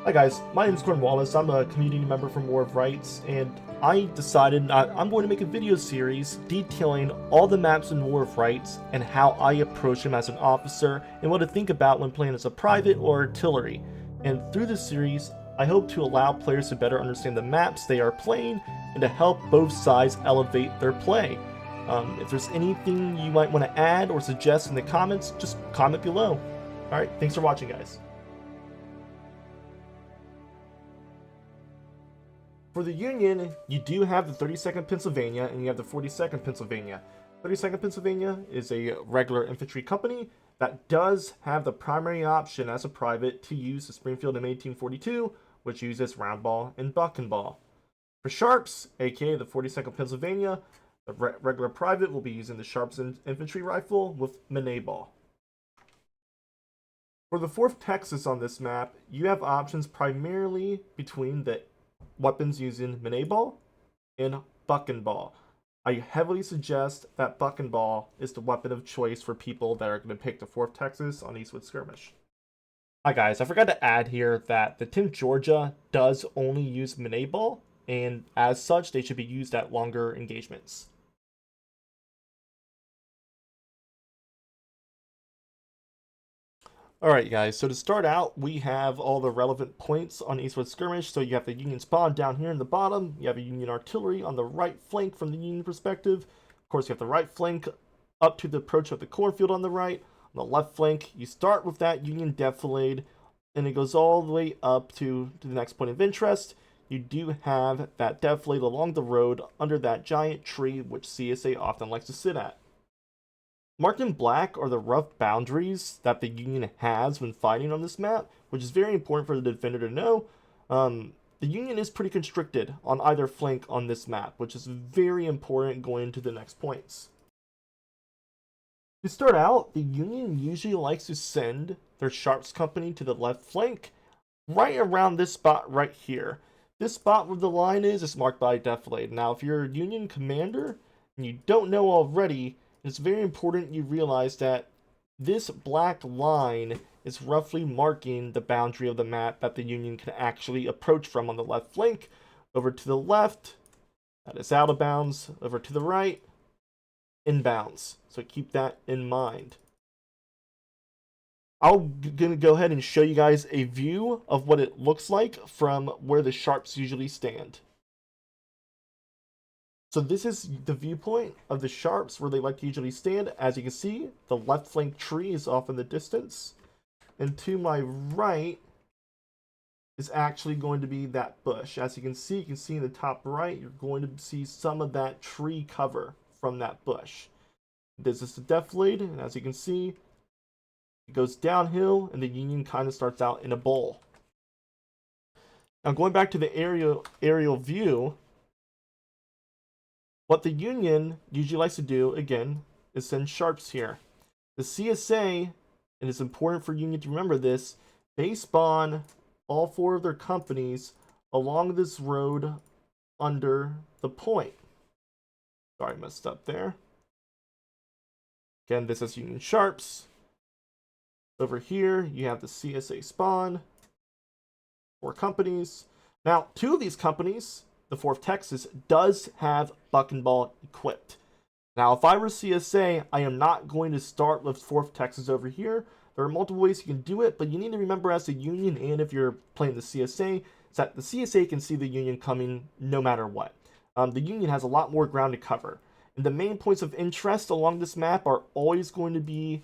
Hi guys, my name is Cornwalis. I'm a community member from War of Rights, and I decided I'm going to make a video series detailing all the maps in War of Rights and how I approach them as an officer and what to think about when playing as a private or artillery. And through this series, I hope to allow players to better understand the maps they are playing and to help both sides elevate their play. If there's anything you might want to add or suggest in the comments, just comment below. Alright, thanks for watching guys. For the Union, you do have the 32nd Pennsylvania and you have the 42nd Pennsylvania. 32nd Pennsylvania is a regular infantry company that does have the primary option as a private to use the Springfield M1842, which uses round ball and buck ball. For Sharps, aka the 42nd Pennsylvania, the regular private will be using the Sharps infantry rifle with Manet ball. For the 4th Texas on this map, you have options primarily between the weapons using Manet ball and buck ball. I heavily suggest that buck ball is the weapon of choice for people that are going to pick the 4th Texas on Woods Skirmish. Hi guys, I forgot to add here that the 10th Georgia does only use Manet ball, and as such they should be used at longer engagements. Alright guys, so to start out, we have all the relevant points on Woods Skirmish. So you have the Union spawn down here in the bottom, you have a Union artillery on the right flank from the Union perspective. Of course, you have the right flank up to the approach of the cornfield on the right. On the left flank, you start with that Union Defilade, and it goes all the way up to the next point of interest. You do have that Defilade along the road under that giant tree, which CSA often likes to sit at. Marked in black are the rough boundaries that the Union has when fighting on this map, which is very important for the defender to know. The Union is pretty constricted on either flank on this map, which is very important going into the next points. To start out, the Union usually likes to send their Sharps company to the left flank, right around this spot right here. This spot where the line is marked by Defilade. Now, if you're a Union commander and you don't know already, it's very important you realize that this black line is roughly marking the boundary of the map that the Union can actually approach from on the left flank. Over to the left, that is out of bounds. Over to the right, inbounds. So keep that in mind. I'm going to go ahead and show you guys a view of what it looks like from where the Sharps usually stand. So this is the viewpoint of the Sharps where they like to usually stand. As you can see, the left flank tree is off in the distance. And to my right is actually going to be that bush. As you can see in the top right, you're going to see some of that tree cover from that bush. This is the Defilade, and as you can see, it goes downhill, and the Union kind of starts out in a bowl. Now going back to the aerial view, what the Union usually likes to do, again, is send Sharps here. The CSA, and it's important for Union to remember this, they spawn all 4 of their companies along this road under the point. Sorry, I messed up there. Again, this is Union Sharps. Over here, you have the CSA spawn. 4 companies. Now, 2 of these companies, the 4th Texas, does have buck ball equipped. Now, if I were CSA, I am not going to start with 4th Texas over here. There are multiple ways you can do it, but you need to remember as a Union, and if you're playing the CSA, is that the CSA can see the Union coming no matter what. The Union has a lot more ground to cover. And the main points of interest along this map are always going to be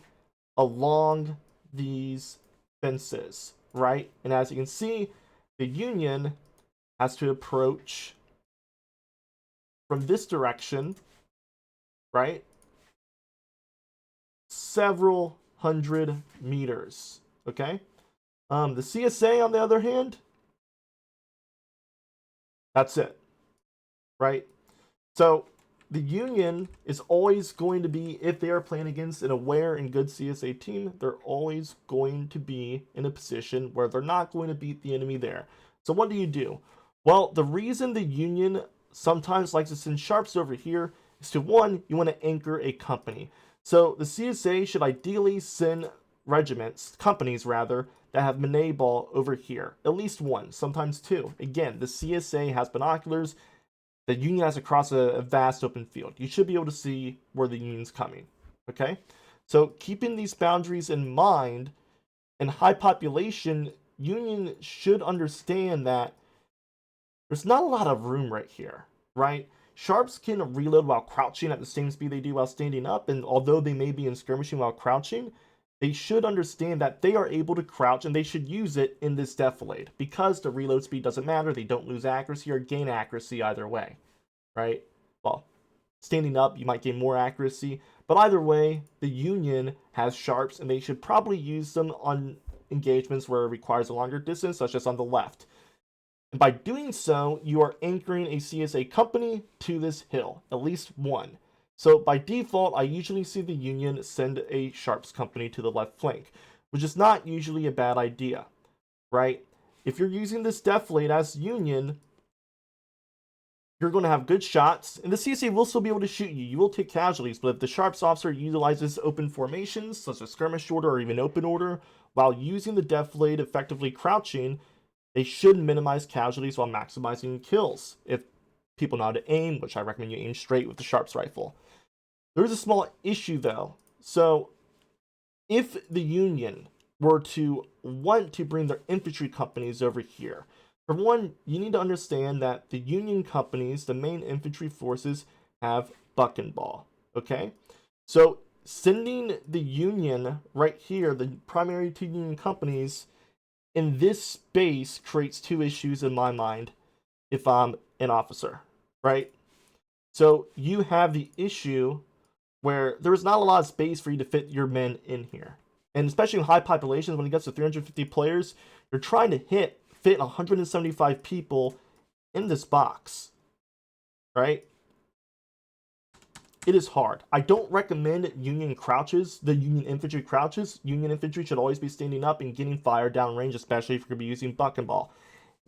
along these fences, right? And as you can see, the Union has to approach from this direction, right? Several hundred meters, okay? The CSA, on the other hand, that's it, right? So the Union is always going to be, if they are playing against an aware and good CSA team, they're always going to be in a position where they're not going to beat the enemy there. So what do? Well, the reason the Union sometimes likes to send Sharps over here is to, one, you want to anchor a company. So the CSA should ideally send regiments, companies rather, that have Melee ball over here. At least one, sometimes two. Again, the CSA has binoculars. The Union has across a vast open field. You should be able to see where the Union's coming. Okay? So keeping these boundaries in mind, in high population, Union should understand that there's not a lot of room right here, right? Sharps can reload while crouching at the same speed they do while standing up, and although they may be in skirmishing while crouching, they should understand that they are able to crouch and they should use it in this Defilade. Because the reload speed doesn't matter, they don't lose accuracy or gain accuracy either way, right? Well, standing up, you might gain more accuracy, but either way, the Union has sharps and they should probably use them on engagements where it requires a longer distance, such as on the left. And by doing so, you are anchoring a CSA company to this hill, at least one. So by default, I usually see the Union send a Sharps company to the left flank, which is not usually a bad idea, right? If you're using this Defilade as Union, you're going to have good shots, and the CSA will still be able to shoot you. You will take casualties, but if the Sharps officer utilizes open formations, such as skirmish order or even open order, while using the Defilade effectively crouching, they should minimize casualties while maximizing kills. If people know how to aim, which I recommend you aim straight with the Sharps rifle. There is a small issue though. So if the Union were to want to bring their infantry companies over here, for one, you need to understand that the Union companies, the main infantry forces, have buck and ball. Okay? So sending the Union right here, the primary two Union companies, in this space creates two issues in my mind if I'm an officer, right? So you have the issue where there's not a lot of space for you to fit your men in here. And especially in high populations, when it gets to 350 players, you're trying to fit 175 people in this box, right? It is hard. I don't recommend Union crouches, the Union infantry crouches. Union infantry should always be standing up and getting fire downrange, especially if you're going to be using buck and ball.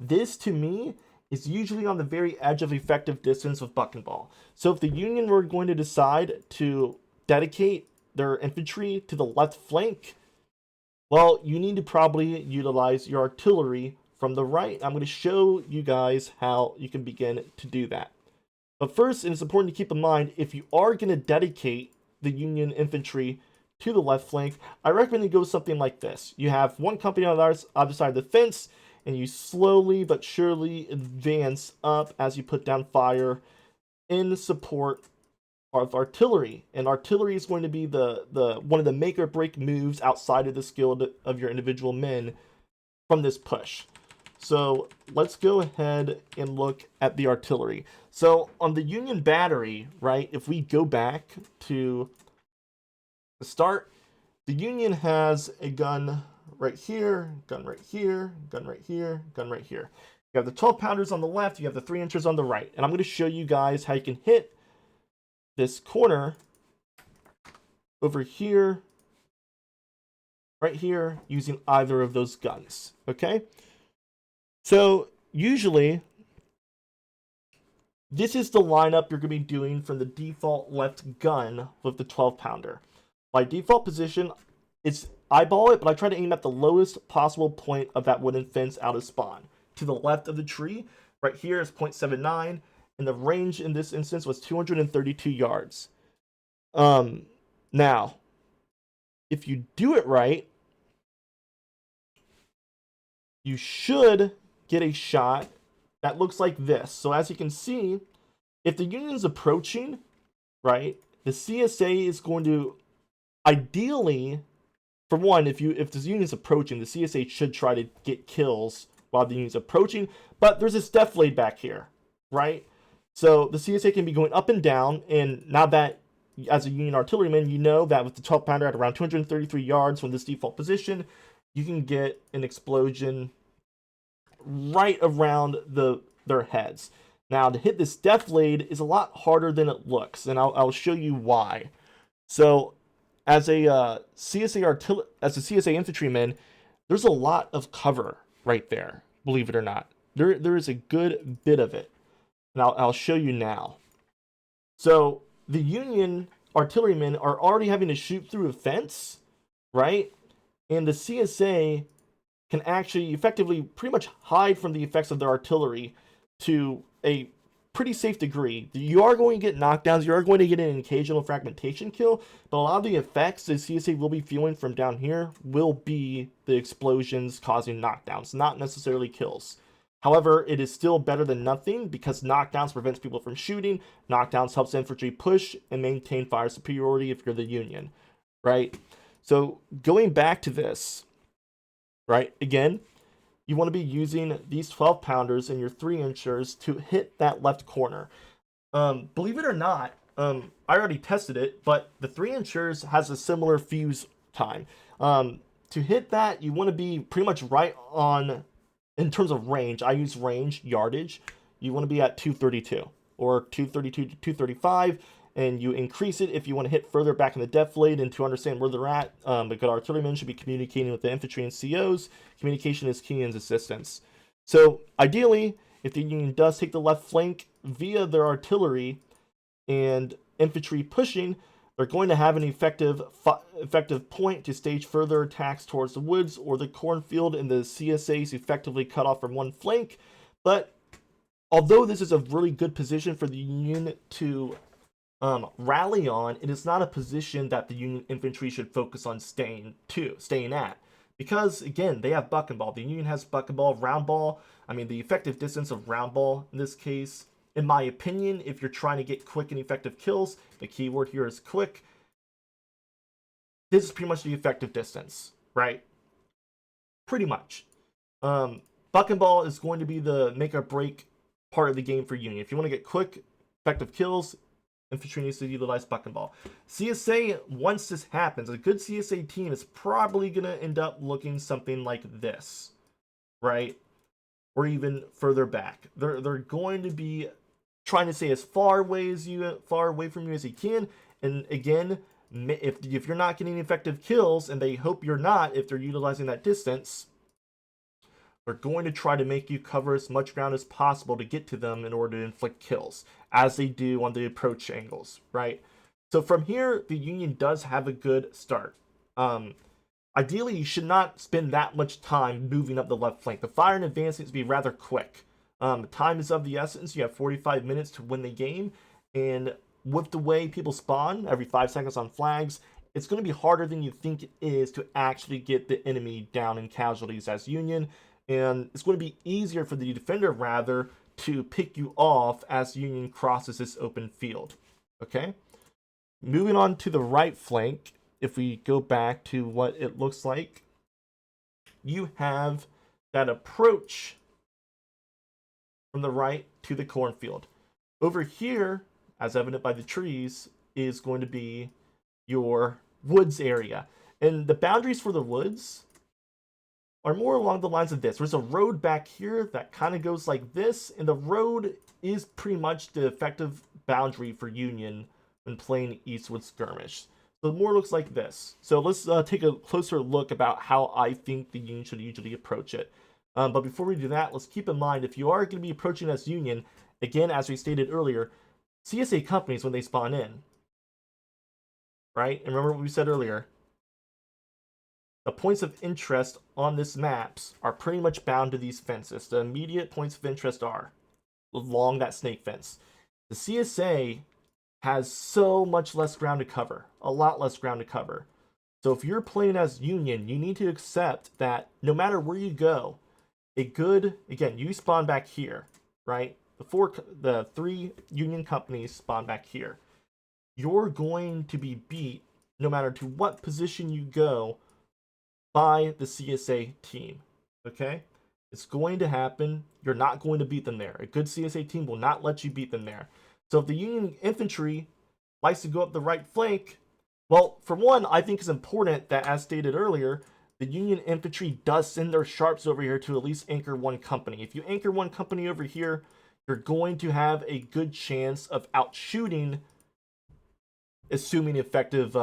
This, to me, is usually on the very edge of effective distance with buck and ball. So if the Union were going to decide to dedicate their infantry to the left flank, well, you need to probably utilize your artillery from the right. I'm going to show you guys how you can begin to do that. But first, and it's important to keep in mind, if you are going to dedicate the Union infantry to the left flank, I recommend you go something like this. You have one company on the other side of the fence, and you slowly but surely advance up as you put down fire in support of artillery. And artillery is going to be the one of the make or break moves outside of the skill of your individual men from this push. So let's go ahead and look at the artillery. So on the Union battery, right, if we go back to the start, the Union has a gun right here, gun right here, gun right here, gun right here. You have the 12 pounders on the left, you have the 3 inchers on the right. And I'm going to show you guys how you can hit this corner over here, right here, using either of those guns, okay? So usually, this is the lineup you're going to be doing from the default left gun with the 12 pounder. By default position, it's eyeball it, but I try to aim at the lowest possible point of that wooden fence out of spawn. To the left of the tree, right here is 0.79, and the range in this instance was 232 yards. Now, if you do it right, you should get a shot that looks like this. So as you can see, if the Union's approaching, right, the CSA is going to ideally, for one, if the Union's approaching, the CSA should try to get kills while the Union's approaching, but there's this Defilade back here, right? So the CSA can be going up and down, and now that, as a Union artilleryman, you know that with the 12 pounder at around 233 yards from this default position, you can get an explosion right around their heads. Now, to hit this Defilade is a lot harder than it looks, and I'll show you why. So, as a CSA infantryman, there's a lot of cover right there. Believe it or not, there is a good bit of it, and I'll show you now. So the Union artillerymen are already having to shoot through a fence, right? And the CSA can actually effectively pretty much hide from the effects of their artillery to a pretty safe degree. You are going to get knockdowns, you are going to get an occasional fragmentation kill, but a lot of the effects the CSA will be feeling from down here will be the explosions causing knockdowns, not necessarily kills. However, it is still better than nothing because knockdowns prevents people from shooting, knockdowns helps infantry push and maintain fire superiority if you're the Union, right? So going back to this, right, again, you want to be using these 12 pounders and your 3-inchers to hit that left corner. Believe it or not, I already tested it, but the 3-inchers has a similar fuse time. To hit that, you want to be pretty much right on, in terms of range, I use range, yardage, you want to be at 232 or 232 to 235, and you increase it if you want to hit further back in the defilade and to understand where they're at. A good artilleryman should be communicating with the infantry and COs. Communication is key in assistance. So ideally, if the Union does take the left flank via their artillery and infantry pushing, they're going to have an effective point to stage further attacks towards the woods or the cornfield, and the CSAs effectively cut off from one flank. But although this is a really good position for the Union to rally on, it is not a position that the Union infantry should focus on staying at. Because, again, they have buck and ball. The Union has buck and ball, round ball. I mean, the effective distance of round ball in this case, in my opinion, if you're trying to get quick and effective kills, the keyword here is quick. This is pretty much the effective distance, right? Pretty much. Buck and ball is going to be the make or break part of the game for Union. If you want to get quick, effective kills, infantry needs to utilize buck and ball. CSA, once this happens, a good CSA team is probably going to end up looking something like this, right? Or even further back. They're going to be trying to stay as far away from you as you can. And again, if you're not getting effective kills, and they hope you're not if they're utilizing that distance, they're going to try to make you cover as much ground as possible to get to them in order to inflict kills, as they do on the approach angles, right? So from here, the Union does have a good start. Ideally, you should not spend that much time moving up the left flank. The fire and advance needs to be rather quick. Time is of the essence. You have 45 minutes to win the game, and with the way people spawn every 5 seconds on flags, it's going to be harder than you think it is to actually get the enemy down in casualties as Union, and it's going to be easier for the defender rather to pick you off as Union crosses this open field. Okay, moving on to the right flank, if we go back to what it looks like, you have that approach from the right to the cornfield. Over here, as evident by the trees, is going to be your woods area. And the boundaries for the woods are more along the lines of this. There's a road back here that kind of goes like this, and the road is pretty much the effective boundary for Union when playing Eastwood Skirmish. So it more looks like this. So let's take a closer look about how I think the Union should usually approach it. But before we do that, let's keep in mind, if you are going to be approaching as Union, again, as we stated earlier, CSA companies, when they spawn in, right? And remember what we said earlier, the points of interest on this maps are pretty much bound to these fences. The immediate points of interest are along that snake fence. The CSA has so much less ground to cover, a lot less ground to cover. So if you're playing as Union, you need to accept that no matter where you go, again, you spawn back here, right? The 3 Union companies spawn back here. You're going to be beat no matter to what position you go by the CSA team, okay? It's going to happen. You're not going to beat them there. A good CSA team will not let you beat them there. So if the Union infantry likes to go up the right flank, well, for one, I think it's important that, as stated earlier, the Union infantry does send their sharps over here to at least anchor one company. If you anchor one company over here, you're going to have a good chance of outshooting, assuming effective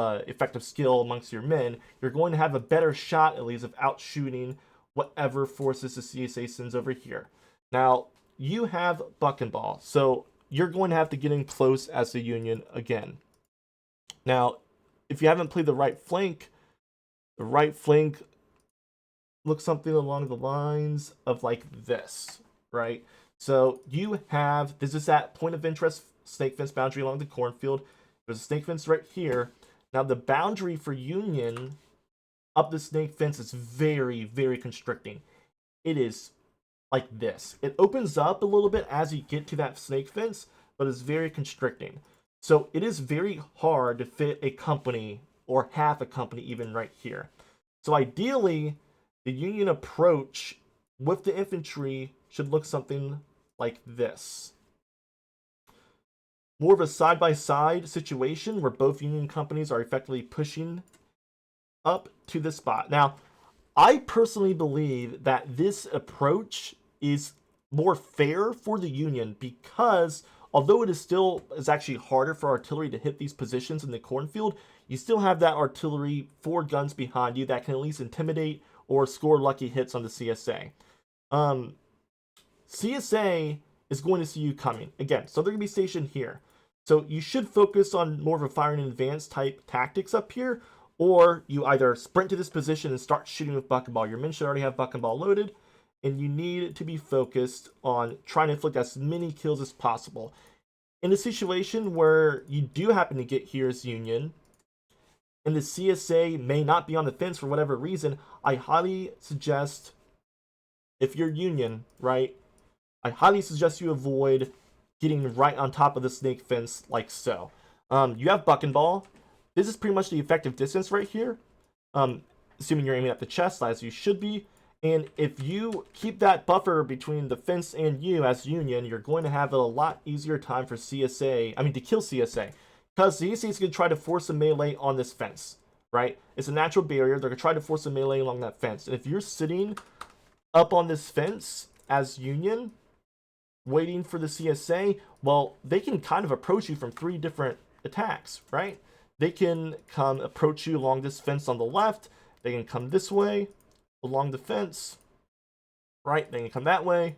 skill amongst your men. You're going to have a better shot, at least, of outshooting whatever forces the CSA sends over here. Now, you have buck and ball, so you're going to have to get in close as the Union again. Now, if you haven't played the right flank look something along the lines of like this, right? So you have, this is that point of interest snake fence boundary along the cornfield. There's a snake fence right here. Now the boundary for Union up the snake fence is very, very constricting. It is like this. It opens up a little bit as you get to that snake fence, but it's very constricting. So it is very hard to fit a company or half a company even right here. So ideally, the Union approach with the infantry should look something like this. More of a side-by-side situation where both Union companies are effectively pushing up to this spot. Now, I personally believe that this approach is more fair for the Union because although it is actually harder for artillery to hit these positions in the cornfield, you still have that artillery 4 guns behind you that can at least intimidate or score lucky hits on the CSA. CSA is going to see you coming. Again, so they're going to be stationed here. So you should focus on more of a firing in advance type tactics up here, or you either sprint to this position and start shooting with buck and ball. Your men should already have buck and ball loaded, and you need to be focused on trying to inflict as many kills as possible. In a situation where you do happen to get here as Union, and the CSA may not be on the fence for whatever reason, I highly suggest, if you're Union, right, I highly suggest you avoid getting right on top of the snake fence like so. You have buck and ball. This is pretty much the effective distance right here, assuming you're aiming at the chest, as you should be. And if you keep that buffer between the fence and you as Union, you're going to have a lot easier time for CSA, to kill CSA. Because the CSA is going to try to force a melee on this fence, right? It's a natural barrier. They're going to try to force a melee along that fence. And if you're sitting up on this fence as Union, waiting for the CSA, well, they can kind of approach you from 3 different attacks, right? They can come approach you along this fence on the left. They can come this way along the fence, right? They can come that way.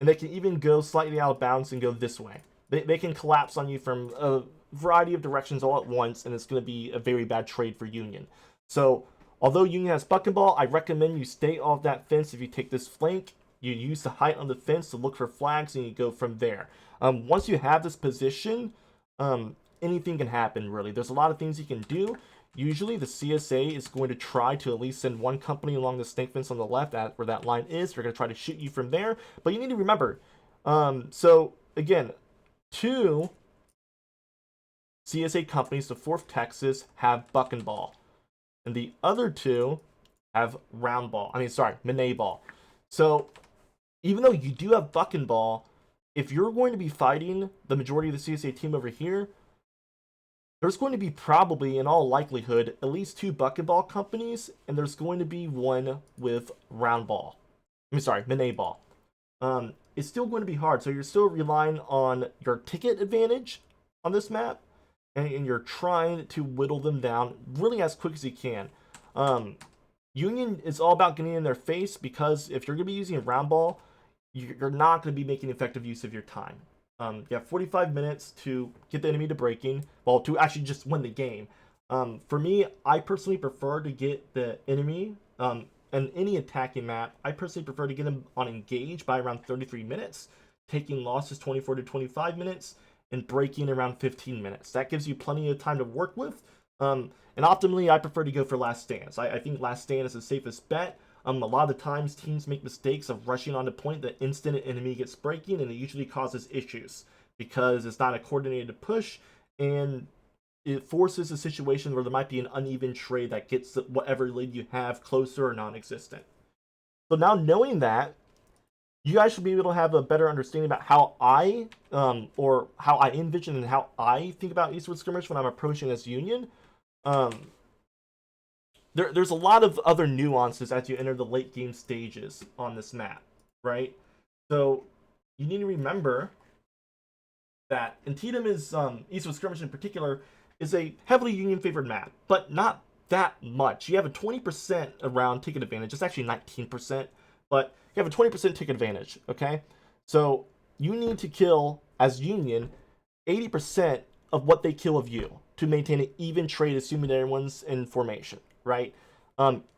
And they can even go slightly out of bounds and go this way. They can collapse on you from a variety of directions all at once, and it's going to be a very bad trade for Union. So, although Union has buck and ball, I recommend you stay off that fence if you take this flank. You use the height on the fence to look for flags, and you go from there. Once you have this position, anything can happen, really. There's a lot of things you can do. Usually, the CSA is going to try to at least send one company along the snake fence on the left, at where that line is. They're going to try to shoot you from there. But you need to remember, so, again, 2 CSA companies, the 4th Texas, have buck and ball. And the other 2 have Manet ball. So, even though you do have buck and ball, if you're going to be fighting the majority of the CSA team over here, there's going to be probably, in all likelihood, at least 2 buck and ball companies, and there's going to be 1 with Manet ball. It's still going to be hard, so you're still relying on your ticket advantage on this map, and you're trying to whittle them down really as quick as you can. Union is all about getting in their face, because if you're going to be using a round ball, you're not going to be making effective use of your time. You have 45 minutes to get the enemy to breaking, well, to actually just win the game. For me, I personally prefer to get the enemy, and any attacking map, I personally prefer to get them on engage by around 33 minutes, taking losses 24 to 25 minutes, and breaking around 15 minutes. That gives you plenty of time to work with. And optimally, I prefer to go for last stands. I think last stand is the safest bet. A lot of the times, teams make mistakes of rushing onto point the instant an enemy gets breaking, and it usually causes issues because it's not a coordinated push, and it forces a situation where there might be an uneven trade that gets whatever lead you have closer or non-existent. So now knowing that, you guys should be able to have a better understanding about how I, or how I envision and how I think about Eastwood Skirmish when I'm approaching as Union. There's a lot of other nuances as you enter the late game stages on this map, right? So you need to remember that Antietam is, Eastwood Skirmish in particular, is a heavily Union favored map, but not that much. You have a 20% around ticket advantage. It's actually 19%, but you have a 20% ticket advantage, okay? So you need to kill, as Union, 80% of what they kill of you to maintain an even trade, assuming everyone's in formation, right?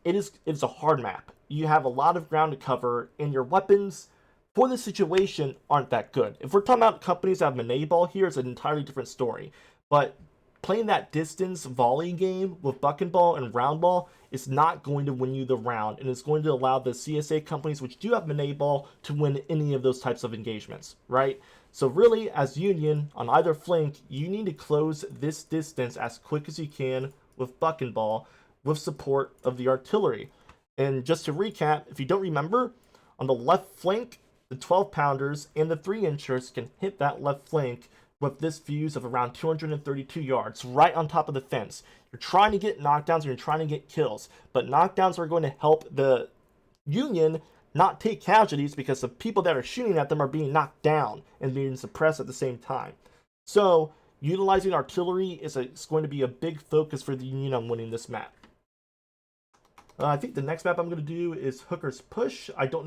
It's a hard map. you have a lot of ground to cover, and your weapons for this situation aren't that good. If we're talking about companies that have Melee Ball here, it's an entirely different story. But playing that distance volley game with Buckenball and Round Ball is not going to win you the round, and it's going to allow the CSA companies, which do have Melee Ball, to win any of those types of engagements, right? So really, as Union, on either flank, you need to close this distance as quick as you can with Buckenball, with support of the artillery. And just to recap, if you don't remember, on the left flank, the 12-pounders and the 3-inchers can hit that left flank with this fuse of around 232 yards, right on top of the fence. You're trying to get knockdowns and you're trying to get kills, but knockdowns are going to help the Union not take casualties because the people that are shooting at them are being knocked down and being suppressed at the same time. So, utilizing artillery is going to be a big focus for the Union on winning this map. I think the next map I'm going to do is Hooker's Push. I don't